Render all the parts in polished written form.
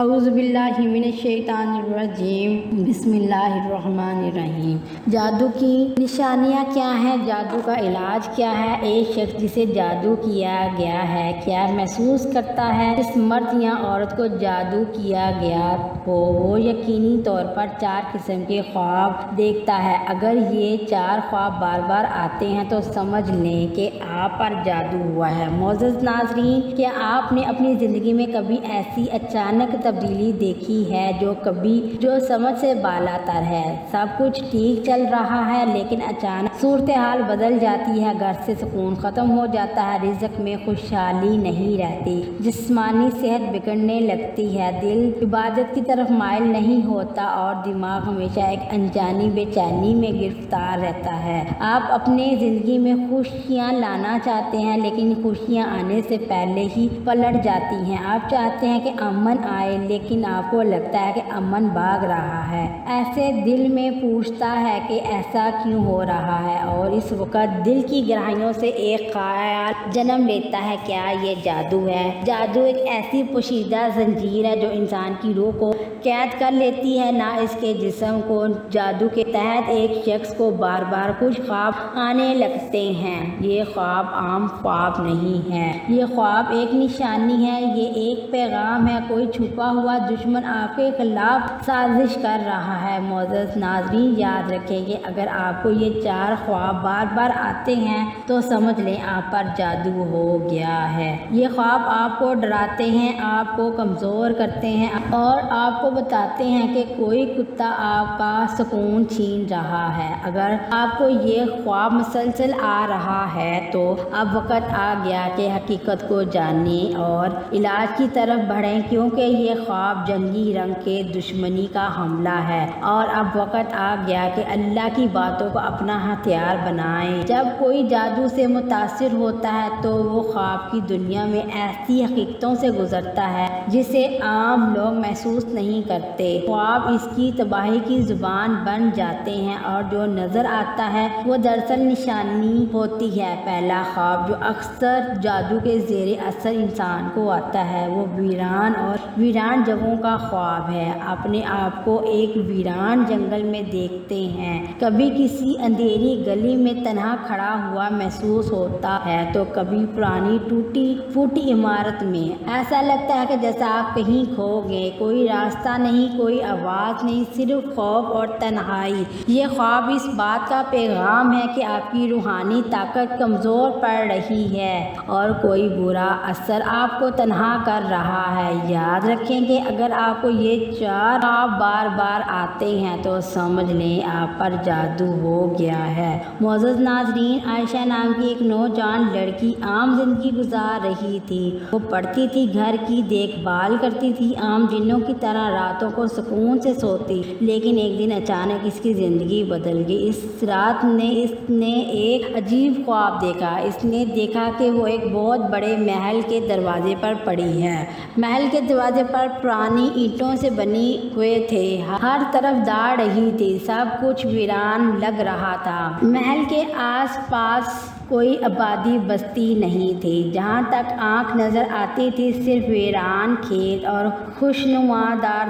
اعوذ باللہ من الشیطان الرجیم، بسم اللہ الرحمن الرحیم۔ جادو کی نشانیاں کیا ہیں؟ جادو کا علاج کیا ہے؟ ایک شخص جسے جادو کیا گیا ہے کیا محسوس کرتا ہے؟ جس مرد یا عورت کو جادو کیا گیا ہو وہ یقینی طور پر 4 قسم کے خواب دیکھتا ہے۔ اگر یہ 4 خواب بار بار آتے ہیں تو سمجھ لیں کہ آپ پر جادو ہوا ہے۔ معزز ناظرین، کیا آپ نے اپنی زندگی میں کبھی ایسی اچانک تبدیلی دیکھی ہے جو سمجھ سے بالاتر ہے؟ سب کچھ ٹھیک چل رہا ہے لیکن اچانک صورتحال بدل جاتی ہے، گھر سے سکون ختم ہو جاتا ہے، رزق میں خوشحالی نہیں رہتی، جسمانی صحت بگڑنے لگتی ہے، دل عبادت کی طرف مائل نہیں ہوتا اور دماغ ہمیشہ ایک انجانی بے چینی میں گرفتار رہتا ہے۔ آپ اپنے زندگی میں خوشیاں لانا چاہتے ہیں لیکن خوشیاں آنے سے پہلے ہی پلٹ جاتی ہیں۔ آپ چاہتے ہیں کہ امن آئے لیکن آپ کو لگتا ہے کہ امن بھاگ رہا ہے۔ ایسے دل میں پوچھتا ہے کہ ایسا کیوں ہو رہا ہے، اور اس وقت دل کی گہرائیوں سے ایک خیال جنم لیتا ہے، کیا یہ جادو ہے؟ جادو ایک ایسی پوشیدہ زنجیر ہے جو انسان کی روح کو قید کر لیتی ہے، نہ اس کے جسم کو۔ جادو کے تحت ایک شخص کو بار بار کچھ خواب آنے لگتے ہیں۔ یہ خواب عام خواب نہیں ہے، یہ خواب ایک نشانی ہے، یہ ایک پیغام ہے۔ کوئی چھپا ہوا دشمن آپ کے خلاف سازش کر رہا ہے۔ معزز ناظرین، یاد رکھیں کہ اگر آپ کو یہ 4 خواب بار بار آتے ہیں تو سمجھ لیں آپ پر جادو ہو گیا ہے۔ یہ خواب آپ کو ڈراتے ہیں، آپ کو کمزور کرتے ہیں اور آپ کو بتاتے ہیں کہ کوئی کتا آپ کا سکون چھین رہا ہے۔ اگر آپ کو یہ خواب مسلسل آ رہا ہے تو اب وقت آ گیا کہ حقیقت کو جانیں اور علاج کی طرف بڑھیں، کیونکہ یہ خواب جنگی رنگ کے دشمنی کا حملہ ہے، اور اب وقت آ گیا کہ اللہ کی باتوں کو اپنا ہتھیار بنائیں۔ جب کوئی جادو سے متاثر ہوتا ہے تو وہ خواب کی دنیا میں ایسی حقیقتوں سے گزرتا ہے جسے عام لوگ محسوس نہیں کرتے۔ خواب اس کی تباہی کی زبان بن جاتے ہیں اور جو نظر آتا ہے وہ دراصل نشانی ہوتی ہے۔ پہلا خواب جو اکثر جادو کے زیر اثر انسان کو آتا ہے وہ ویران اور ویران جگہوں کا خواب ہے۔ اپنے آپ کو ایک ویران جنگل میں دیکھتے ہیں، کبھی کسی اندھیری گلی میں تنہا کھڑا ہوا محسوس ہوتا ہے تو کبھی پرانی ٹوٹی پھوٹی عمارت میں۔ ایسا لگتا ہے کہ جیسا آپ کہیں کھو گئے، کوئی راستہ نہیں، کوئی آواز نہیں، صرف خوف اور تنہائی۔ یہ خواب اس بات کا پیغام ہے کہ آپ کی روحانی طاقت کمزور پڑ رہی ہے اور کوئی برا اثر آپ کو تنہا کر رہا ہے۔ یاد رکھیں کہ اگر آپ کو یہ 4 خواب بار بار آتے ہیں تو سمجھ لیں آپ پر جادو ہو گیا ہے۔ معزز ناظرین، عائشہ نام کی ایک نوجوان لڑکی عام زندگی گزار رہی تھی۔ وہ پڑھتی تھی، گھر کی دیکھ بھال کرتی تھی، عام دنوں کی طرح راتوں کو سکون سے سوتی، لیکن ایک دن اچانک اس کی زندگی بدل گئی۔ اس رات اس نے ایک عجیب خواب دیکھا۔ اس نے دیکھا کہ وہ ایک بہت بڑے محل کے دروازے پر کھڑی ہے۔ محل کے دروازے پر پرانی اینٹوں سے بنے ہوئے تھے، ہر طرف داڑ رہی تھی، سب کچھ ویران لگ رہا تھا۔ محل کے آس پاس کوئی آبادی بستی نہیں تھی، جہاں تک آنکھ نظر آتی تھی صرف ویران کھیت اور خوشنما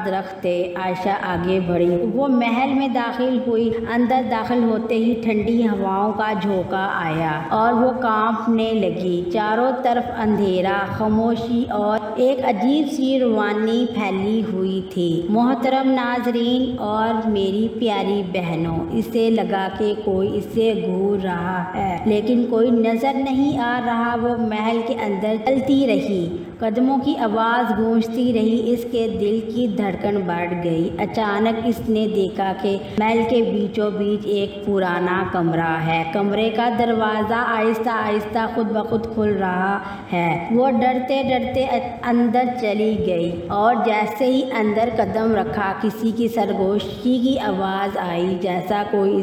درخت تھے۔ عائشہ آگے بڑھی، وہ محل میں داخل ہوئی۔ اندر داخل ہوتے ہی ٹھنڈی ہواؤں کا جھونکا آیا اور وہ کانپنے لگی۔ چاروں طرف اندھیرا، خاموشی اور ایک عجیب سی روانی پھیلی ہوئی تھی۔ محترم ناظرین اور میری پیاری بہنوں، اسے لگا کہ کوئی اسے گھور رہا ہے لیکن کوئی نظر نہیں آ رہا۔ وہ محل کے اندر چلتی رہی، قدموں کی آواز گونجتی رہی، اس کے دل کی دھڑکن بڑھ گئی۔ اچانک اس نے دیکھا کہ محل کے بیچوں بیچ ایک پرانا کمرہ ہے۔ کمرے کا دروازہ آہستہ آہستہ خود بخود کھل رہا ہے۔ وہ ڈرتے ڈرتے اندر چلی گئی اور جیسے ہی اندر قدم رکھا کسی کی سرگوشی کی آواز آئی، جیسے کوئی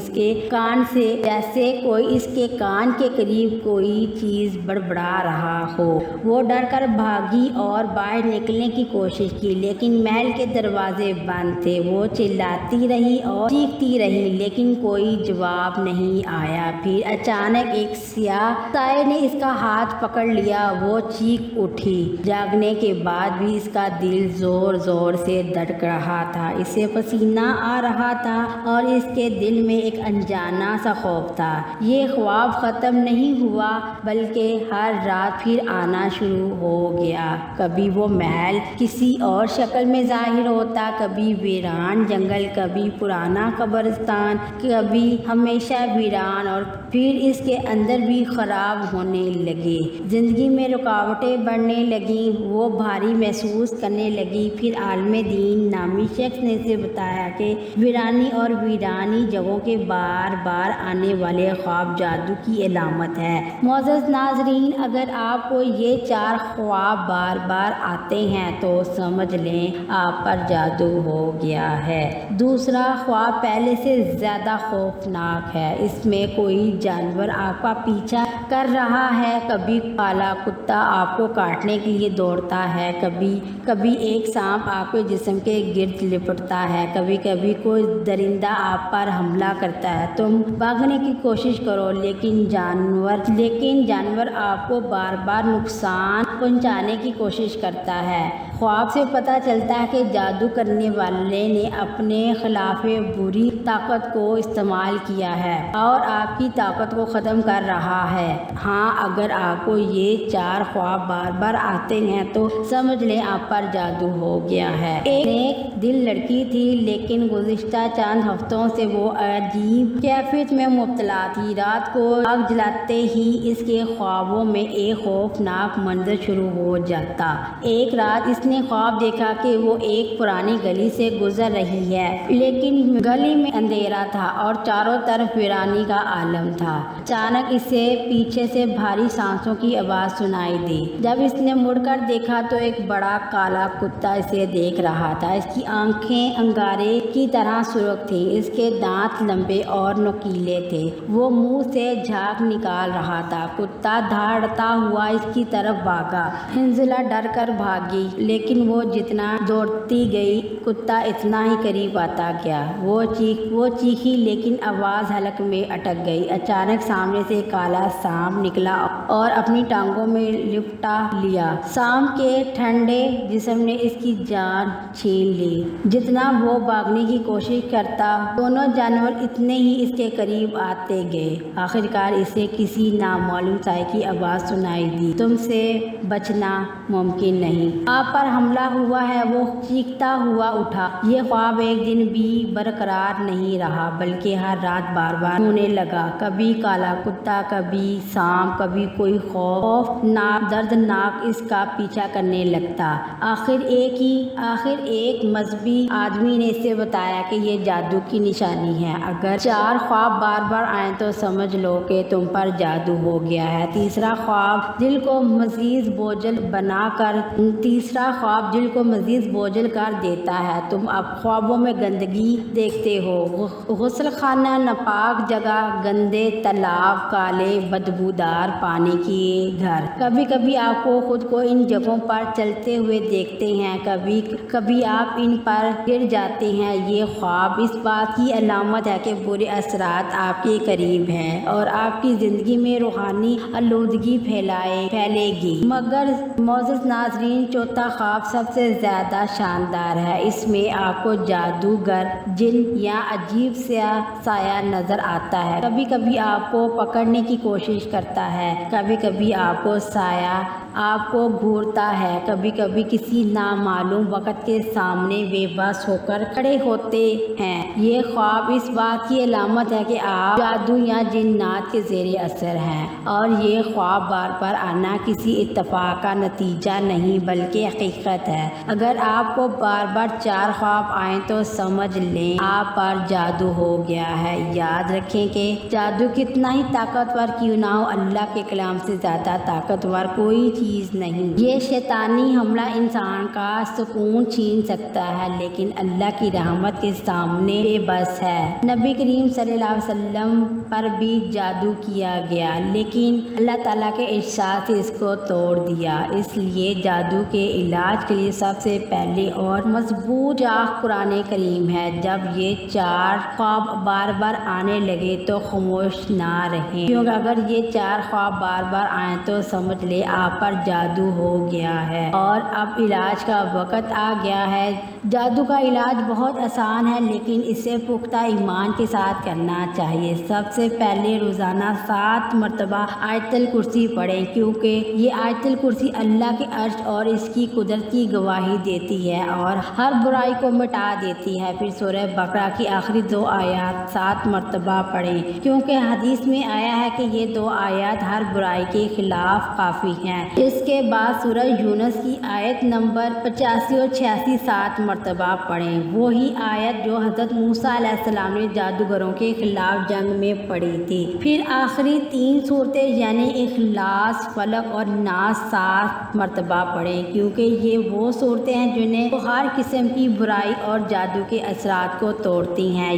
اس کے کان کے قریب کوئی چیز بڑبڑا رہا ہو۔ وہ ڈر کر بھاگ بھاگی اور باہر نکلنے کی کوشش کی، لیکن محل کے دروازے بند تھے۔ وہ چلاتی رہی اور چیختی رہی لیکن کوئی جواب نہیں آیا۔ پھر اچانک ایک سیاہ سائے نے اس کا ہاتھ پکڑ لیا۔ وہ چیخ اٹھی۔ جاگنے کے بعد بھی اس کا دل زور زور سے دھڑک رہا تھا، اسے پسینہ آ رہا تھا اور اس کے دل میں ایک انجانا سا خوف تھا۔ یہ خواب ختم نہیں ہوا بلکہ ہر رات پھر آنا شروع ہو گیا۔ کبھی وہ محل کسی اور شکل میں ظاہر ہوتا، کبھی ویران جنگل، کبھی پرانا قبرستان، کبھی ہمیشہ ویران، اور پھر اس کے اندر بھی خراب ہونے لگے۔ زندگی میں رکاوٹیں بڑھنے لگیں، وہ بھاری محسوس کرنے لگی۔ پھر عالم دین نامی شخص نے اسے بتایا کہ ویرانی اور ویرانی جگہوں کے بار بار آنے والے خواب جادو کی علامت ہے۔ معزز ناظرین، اگر آپ کو یہ 4 خواب بار بار آتے ہیں تو سمجھ لیں آپ پر جادو ہو گیا ہے۔ دوسرا خواب پہلے سے زیادہ خوفناک ہے۔ اس میں کوئی جانور آپ کا پیچھا کر رہا ہے، کبھی کالا کتا آپ کو کاٹنے کے لیے دوڑتا ہے، کبھی ایک سانپ آپ کے جسم کے گرد لپٹتا ہے، کبھی کوئی درندہ آپ پر حملہ کرتا ہے۔ تم بھاگنے کی کوشش کرو لیکن جانور آپ کو بار بار نقصان پہنچانے کی کوشش کرتا ہے۔ خواب سے پتہ چلتا ہے کہ جادو کرنے والے نے اپنے خلاف بری طاقت کو استعمال کیا ہے اور آپ کی طاقت کو ختم کر رہا ہے۔ ہاں، اگر آپ کو یہ 4 خواب بار بار آتے ہیں تو سمجھ لیں آپ پر جادو ہو گیا ہے۔ ایک نیک دل لڑکی تھی لیکن گزشتہ چند ہفتوں سے وہ عجیب کیفیت میں مبتلا تھی۔ رات کو آگ جلاتے ہی اس کے خوابوں میں ایک خوفناک منظر شروع ہو جاتا۔ ایک رات اس نے خواب دیکھا کہ وہ ایک پرانی گلی سے گزر رہی ہے، لیکن گلی میں اندھیرا تھا اور چاروں طرف ویرانی کا عالم تھا۔ اچانک اسے پیچھے سے بھاری سانسوں کی آواز سنائی دی۔ جب اس نے مڑ کر دیکھا تو ایک بڑا کالا کتا اسے دیکھ رہا تھا۔ اس کی آنکھیں انگارے کی طرح سرخ تھیں، اس کے دانت لمبے اور نوکیلے تھے، وہ منہ سے جھاگ نکال رہا تھا۔ کتا دھاڑتا ہوا اس کی طرف بھاگا۔ حنظلہ ڈر کر بھاگی، لیکن وہ جتنا دوڑتی گئی کتا اتنا ہی قریب آتا گیا۔ وہ چیخی لیکن آواز حلق میں اٹک گئی۔ اچانک سامنے سے کالا سانپ نکلا اور اپنی ٹانگوں میں لپٹا لیا۔ سانپ کے ٹھنڈے جسم نے اس کی جان چھین لی۔ جتنا وہ بھاگنے کی کوشش کرتا، دونوں جانور اتنے ہی اس کے قریب آتے گئے۔ آخرکار اسے کسی نامعلوم سائے کی آواز سنائی دی، تم سے بچنا ممکن نہیں، آپ پر حملہ ہوا ہے۔ وہ چیختا ہوا اٹھا۔ یہ خواب ایک دن بھی برقرار نہیں رہا بلکہ ہر رات بار بار ہونے لگا، کبھی کالا کتا، کبھی سانپ، کبھی کوئی خوفناک دردناک اس کا پیچھا کرنے لگتا۔ آخر ایک مذہبی آدمی نے اسے بتایا کہ یہ جادو کی نشانی ہے، اگر 4 خواب بار بار آئیں تو سمجھ لو کہ تم پر جادو ہو گیا ہے۔ تیسرا خواب دل کو مزید بوجھل کر دیتا ہے۔ تم اب خوابوں میں گندگی دیکھتے ہو، غسل خانہ، ناپاک جگہ، گندے تالاب، کالے بدبودار پانی کے گھر۔ کبھی کبھی آپ کو خود کو ان جگہوں پر چلتے ہوئے دیکھتے ہیں، کبھی آپ ان پر گر جاتے ہیں۔ یہ خواب اس بات کی علامت ہے کہ برے اثرات آپ کے قریب ہیں اور آپ کی زندگی میں روحانی آلودگی پھیلے گی۔ مگر معزز ناظرین، چوتھا خواب سب سے زیادہ شاندار ہے۔ اس میں آپ کو جادوگر، جن یا عجیب سایہ نظر آتا ہے۔ کبھی کبھی آپ کو پکڑنے کی کوشش کرتا ہے، کبھی کبھی آپ کو سایہ آپ کو گھورتا ہے، کبھی کبھی کسی نامعلوم وقت کے سامنے بے بس ہو کر کھڑے ہوتے ہیں۔ یہ خواب اس بات کی علامت ہے کہ آپ جادو یا جنات کے زیر اثر ہیں، اور یہ خواب بار بار آنا کسی اتفاق کا نتیجہ نہیں بلکہ حقیقت ہے۔ اگر آپ کو بار بار 4 خواب آئیں تو سمجھ لیں آپ پر جادو ہو گیا ہے۔ یاد رکھیں کہ جادو کتنا ہی طاقتور کیوں نہ ہو، اللہ کے کلام سے زیادہ طاقتور کوئی چیز چیز نہیں۔ یہ شیطانی حملہ انسان کا سکون چھین سکتا ہے لیکن اللہ کی رحمت کے سامنے بے بس ہے۔ نبی کریم صلی اللہ علیہ وسلم پر بھی جادو کیا گیا لیکن اللہ تعالیٰ کے ارشاد سے اس کو توڑ دیا۔ اس لیے جادو کے علاج کے لیے سب سے پہلے اور مضبوط چاق قرآن کریم ہے۔ جب یہ 4 خواب بار بار آنے لگے تو خاموش نہ رہیں، کیونکہ اگر یہ 4 خواب بار بار آئیں تو سمجھ لے آپ پر جادو ہو گیا ہے اور اب علاج کا وقت آ گیا ہے۔ جادو کا علاج بہت آسان ہے لیکن اسے پختہ ایمان کے ساتھ کرنا چاہیے۔ سب سے پہلے روزانہ 7 مرتبہ آیت الکرسی پڑھیں، کیونکہ یہ آیت الکرسی اللہ کے عرش اور اس کی قدرت کی گواہی دیتی ہے اور ہر برائی کو مٹا دیتی ہے۔ پھر سورہ بقرہ کی آخری 2 آیات 7 مرتبہ پڑھیں، کیونکہ حدیث میں آیا ہے کہ یہ 2 آیات ہر برائی کے خلاف کافی ہیں۔ اس کے بعد سورہ یونس کی آیت نمبر 85 اور 86 7 مرتبہ پڑھیں، وہی آیت جو حضرت موسیٰ علیہ السلام نے جادوگروں کے خلاف جنگ میں پڑھی تھی۔ پھر آخری 3 صورتیں یعنی اخلاص، فلق اور ناس 7 مرتبہ پڑھیں، کیونکہ یہ وہ صورتیں ہیں جنہیں ہر قسم کی برائی اور جادو کے اثرات کو توڑتی ہیں۔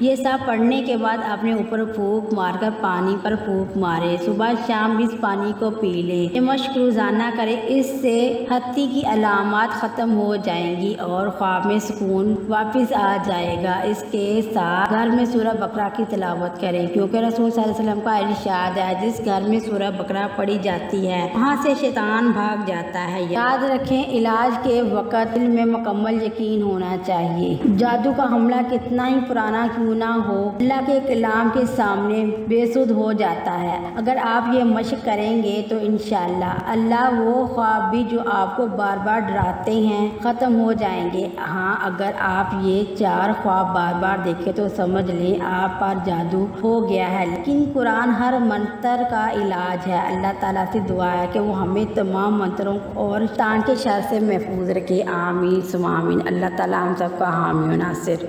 یہ سب پڑھنے کے بعد اپنے اوپر پھونک مار کر پانی پر پھونک مارے، صبح شام اس پانی کو پی لیں۔ یہ مشق روزانہ کریں، اس سے ہستی کی علامات ختم ہو جائیں گی اور خواب میں سکون واپس آ جائے گا۔ اس کے ساتھ گھر میں سورہ بقرہ کی تلاوت کریں، کیونکہ رسول صلی اللہ علیہ وسلم کا ارشاد ہے جس گھر میں سورہ بقرہ پڑھی جاتی ہے وہاں سے شیطان بھاگ جاتا ہے۔ یاد رکھیں علاج کے وقت دل میں مکمل یقین ہونا چاہیے۔ جادو کا حملہ کتنا ہی پرانا کیوں نہ ہو، اللہ کے کلام کے سامنے بے سود ہو جاتا ہے۔ اگر آپ یہ مشق کریں گے تو انشاءاللہ اللہ وہ خواب بھی جو آپ کو بار بار ڈراتے ہیں ختم ہو جائیں گے۔ ہاں، اگر آپ یہ 4 خواب بار بار دیکھیں تو سمجھ لیں آپ پر جادو ہو گیا ہے، لیکن قرآن ہر منتر کا علاج ہے۔ اللہ تعالیٰ سے دعا ہے کہ وہ ہمیں تمام منتروں اور شیطان کے شر سے محفوظ رکھے۔ آمین ثم آمین۔ اللہ تعالیٰ ہم سب کا حامی و ناصر۔